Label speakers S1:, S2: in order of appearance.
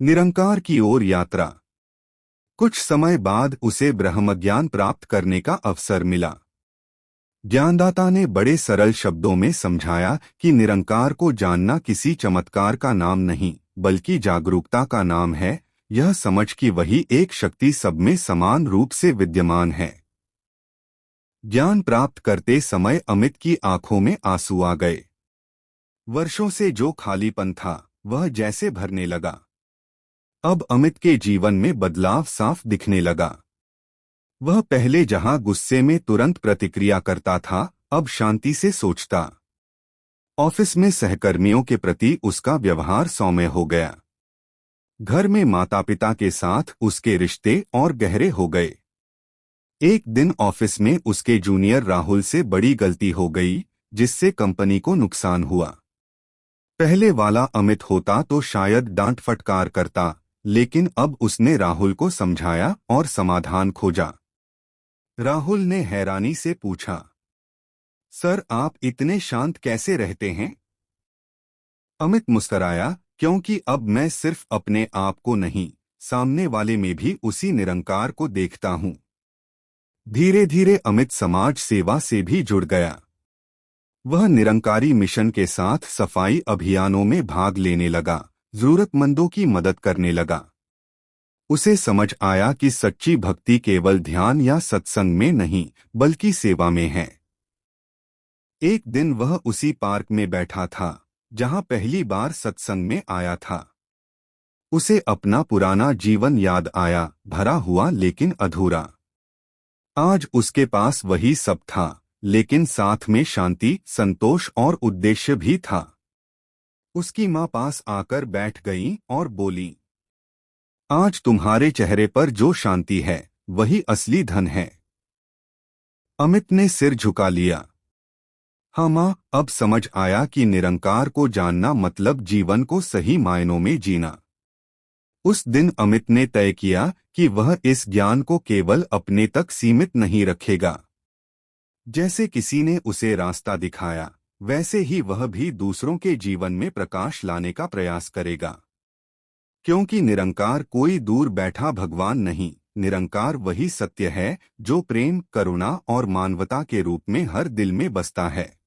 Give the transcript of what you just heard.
S1: निरंकार की ओर यात्रा। कुछ समय बाद उसे ब्रह्मज्ञान प्राप्त करने का अवसर मिला। ज्ञानदाता ने बड़े सरल शब्दों में समझाया कि निरंकार को जानना किसी चमत्कार का नाम नहीं, बल्कि जागरूकता का नाम है। यह समझ कि वही एक शक्ति सब में समान रूप से विद्यमान है। ज्ञान प्राप्त करते समय अमित की आंखों में आंसू आ गए। वर्षों से जो खालीपन था वह जैसे भरने लगा। अब अमित के जीवन में बदलाव साफ दिखने लगा। वह पहले जहां गुस्से में तुरंत प्रतिक्रिया करता था, अब शांति से सोचता। ऑफिस में सहकर्मियों के प्रति उसका व्यवहार सौम्य हो गया। घर में माता पिता के साथ उसके रिश्ते और गहरे हो गए। एक दिन ऑफिस में उसके जूनियर राहुल से बड़ी गलती हो गई, जिससे कंपनी को नुकसान हुआ। पहले वाला अमित होता तो शायद डांट फटकार करता, लेकिन अब उसने राहुल को समझाया और समाधान खोजा। राहुल ने हैरानी से पूछा, सर आप इतने शांत कैसे रहते हैं? अमित मुस्कराया, क्योंकि अब मैं सिर्फ अपने आप को नहीं, सामने वाले में भी उसी निरंकार को देखता हूं। धीरे धीरे अमित समाज सेवा से भी जुड़ गया। वह निरंकारी मिशन के साथ सफाई अभियानों में भाग लेने लगा, जरूरतमंदों की मदद करने लगा। उसे समझ आया कि सच्ची भक्ति केवल ध्यान या सत्संग में नहीं, बल्कि सेवा में है। एक दिन वह उसी पार्क में बैठा था जहां पहली बार सत्संग में आया था। उसे अपना पुराना जीवन याद आया, भरा हुआ लेकिन अधूरा। आज उसके पास वही सब था, लेकिन साथ में शांति, संतोष और उद्देश्य भी था। उसकी मां पास आकर बैठ गई और बोली, आज तुम्हारे चेहरे पर जो शांति है वही असली धन है। अमित ने सिर झुका लिया। हाँ मां, अब समझ आया कि निरंकार को जानना मतलब जीवन को सही मायनों में जीना। उस दिन अमित ने तय किया कि वह इस ज्ञान को केवल अपने तक सीमित नहीं रखेगा। जैसे किसी ने उसे रास्ता दिखाया, वैसे ही वह भी दूसरों के जीवन में प्रकाश लाने का प्रयास करेगा। क्योंकि निरंकार कोई दूर बैठा भगवान नहीं, निरंकार वही सत्य है जो प्रेम, करुणा और मानवता के रूप में हर दिल में बसता है।